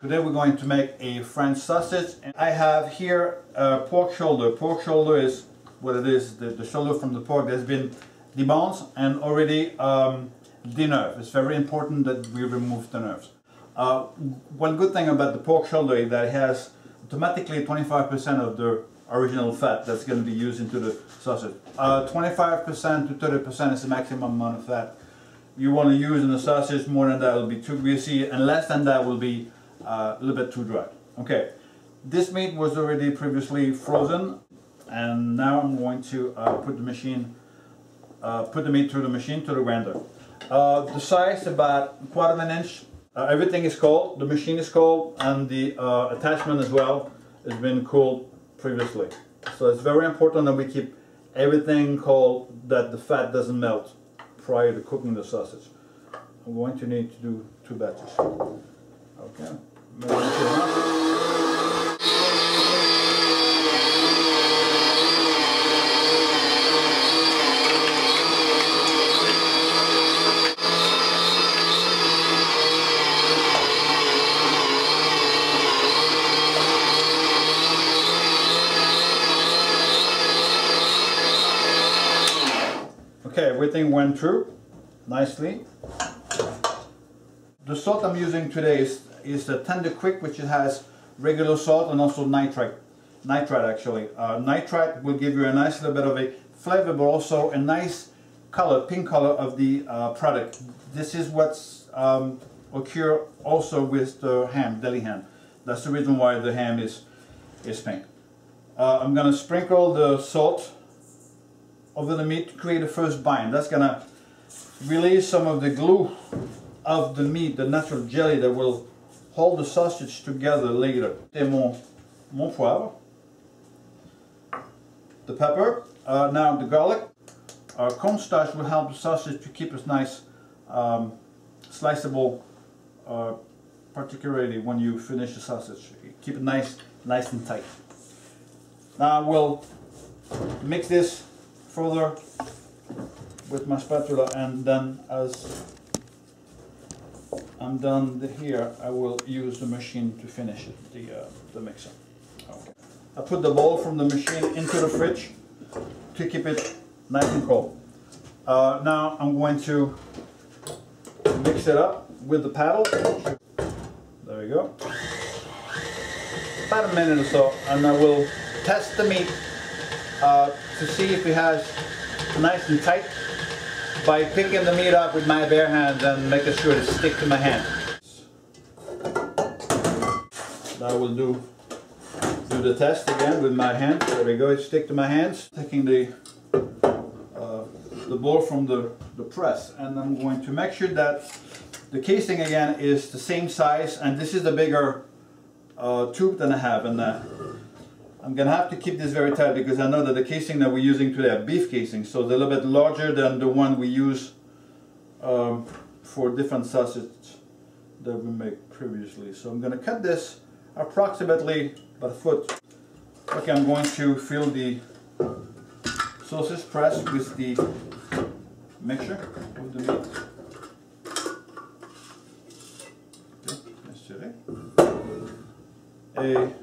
Today we're going to make a French sausage. I have here pork shoulder. Pork shoulder is what it is, the shoulder from the pork that's been debones and already denerved. It's very important that we remove the nerves. One good thing about the pork shoulder is that it has automatically 25% of the original fat that's going to be used into the sausage. 25% to 30% is the maximum amount of fat you want to use in the sausage. More than that will be too greasy, and less than that will be a little bit too dry. Okay, this meat was already previously frozen, and now I'm going to put the meat through the machine to the grinder. The size about 1/4 inch. Everything is cold. The machine is cold, and the attachment as well has been cooled previously. So it's very important that we keep everything cold, that the fat doesn't melt prior to cooking the sausage. I'm going to need to do 2 batches. Okay. Okay, everything went through nicely. The salt I'm using today is the Tender Quick, which has regular salt and also nitrate. Nitrate actually. Nitrate will give you a nice little bit of a flavor, but also a nice color, pink color of the product. This is what's occur also with the ham, deli ham. That's the reason why the ham is pink. I'm going to sprinkle the salt over the meat to create a first bind. That's going to release some of the glue of the meat, the natural jelly that will hold the sausage together later. Et mon poivre, the pepper, now the garlic. Cornstarch will help the sausage to keep it nice, sliceable, particularly when you finish the sausage. Keep it nice and tight. Now we'll mix this further with my spatula, and then as I'm done here, I will use the machine to finish it, the mixer. Okay. I put the bowl from the machine into the fridge to keep it nice and cold. Now I'm going to mix it up with the paddle. There we go. About a minute or so, and I will test the meat to see if it has nice and tight by picking the meat up with my bare hands and making sure it sticks to my hand. I will do the test again with my hand. There we go, it sticks to my hands. Taking the bowl from the press, and I'm going to make sure that the casing again is the same size, and this is the bigger tube than I have, and I'm going to have to keep this very tight because I know that the casing that we're using today are beef casing, so they're a little bit larger than the one we use for different sausages that we made previously. So I'm going to cut this approximately about 1 foot. Okay, I'm going to fill the sausage press with the mixture of the meat. Okay,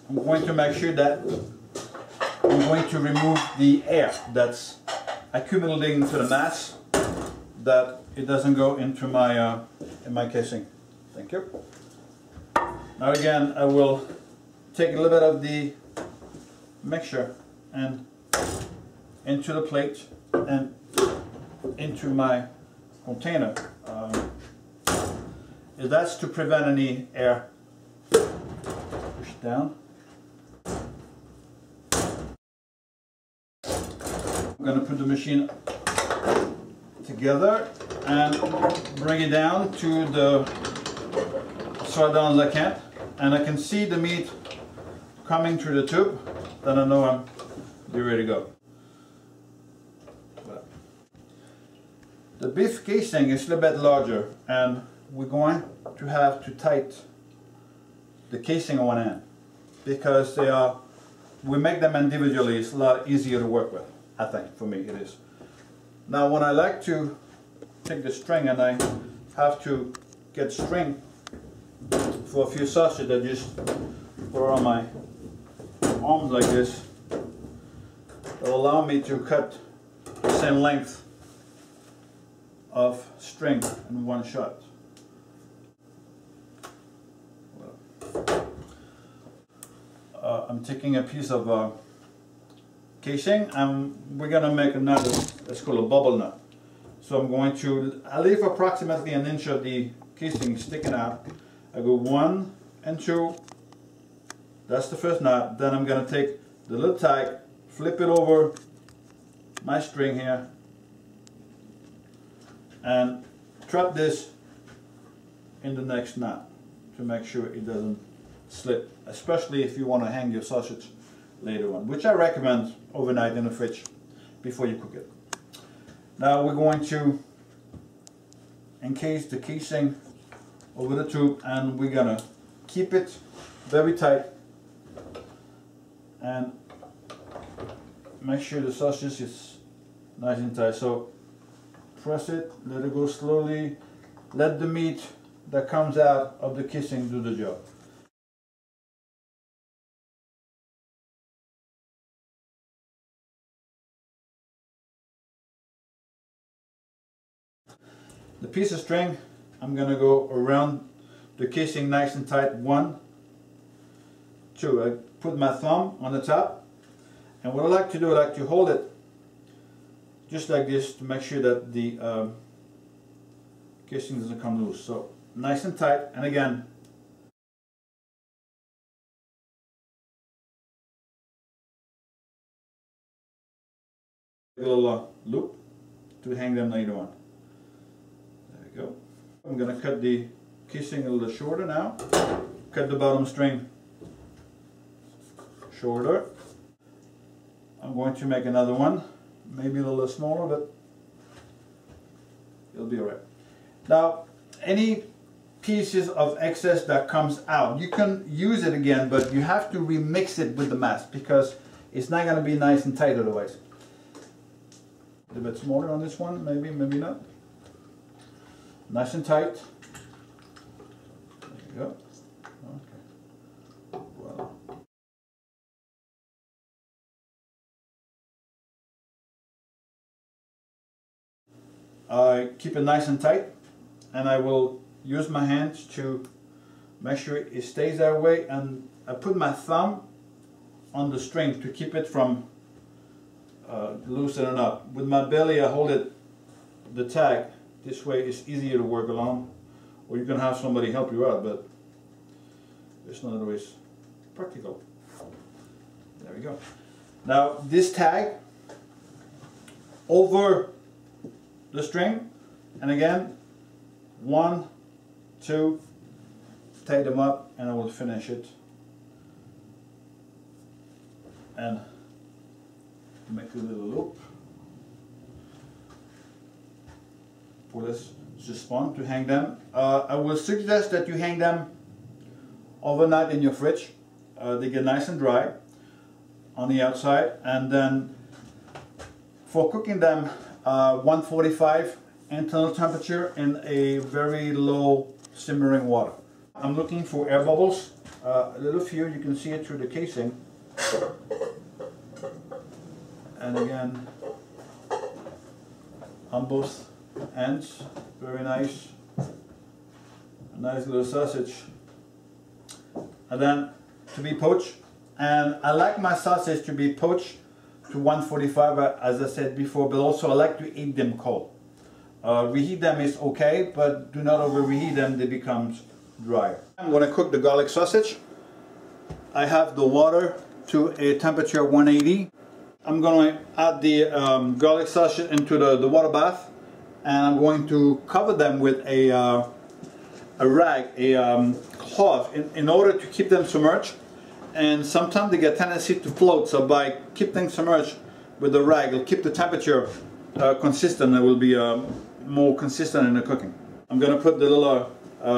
I'm going to make sure that I'm going to remove the air that's accumulating to the mass, that it doesn't go into my in my casing. Thank you. Now again, I will take a little bit of the mixture and into the plate and into my container. That's to prevent any air. Push it down. I'm going to put the machine together and bring it down to the as far down as I can, and I can see the meat coming through the tube. Then I know I'm ready to go. The beef casing is a little bit larger, and we're going to have to tighten the casing on end because they are. We make them individually. It's a lot easier to work with. I think, for me it is. Now when I like to take the string and I have to get string for a few sausages, I just put on my arms like this. It'll allow me to cut the same length of string in one shot. I'm taking a piece of casing and we're going to make another, it's called a bubble nut. So I'm going to, I leave approximately an inch of the casing sticking out. I go 1 and 2, that's the first knot. Then I'm going to take the little tag, flip it over my string here and trap this in the next knot to make sure it doesn't slip, especially if you want to hang your sausage later on, which I recommend overnight in the fridge before you cook it. Now we're going to encase the casing over the tube and we're gonna keep it very tight and make sure the sausage is nice and tight. So press it, let it go slowly, let the meat that comes out of the casing do the job. The piece of string, I'm going to go around the casing nice and tight. 1, 2. I put my thumb on the top, and what I like to do, I like to hold it just like this to make sure that the casing doesn't come loose. So nice and tight, and again, a little loop to hang them later on. Go. I'm going to cut the casing a little shorter now. Cut the bottom string shorter. I'm going to make another one, maybe a little smaller, but it'll be alright. Now, any pieces of excess that comes out, you can use it again, but you have to remix it with the mass because it's not going to be nice and tight otherwise. A bit smaller on this one, maybe, maybe not. Nice and tight. There you go. Okay. Voila. I keep it nice and tight, and I will use my hands to make sure it stays that way, and I put my thumb on the string to keep it from loosening up. With my belly I hold it, the tag. This way it's easier to work along, or you can have somebody help you out, but it's not always practical. There we go. Now this tag over the string, and again 1, 2, tie them up, and I will finish it and make a little loop. For this suspend to hang them. I will suggest that you hang them overnight in your fridge. They get nice and dry on the outside, and then for cooking them 145 internal temperature in a very low simmering water. I'm looking for air bubbles, a little few, you can see it through the casing, and again on both ends, very nice, a nice little sausage. And then to be poached, and I like my sausage to be poached to 145 as I said before, but also I like to eat them cold. Reheat them is okay, but do not over reheat them, they become drier. I'm going to cook the garlic sausage. I have the water to a temperature of 180. I'm going to add the garlic sausage into the water bath, and I'm going to cover them with a rag, a cloth, in order to keep them submerged. And sometimes they get tendency to float, so by keeping them submerged with the rag, it'll keep the temperature consistent. It will be more consistent in the cooking. I'm going to put the little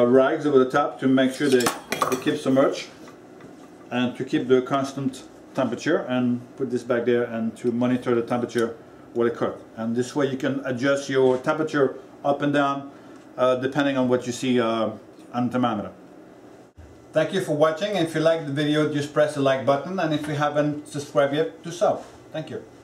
rags over the top to make sure they keep submerged and to keep the constant temperature and put this back there and to monitor the temperature while it cooked. And this way you can adjust your temperature up and down depending on what you see on the thermometer. Thank you for watching. If you like the video, just press the like button, and if you haven't subscribed yet, do so. Thank you.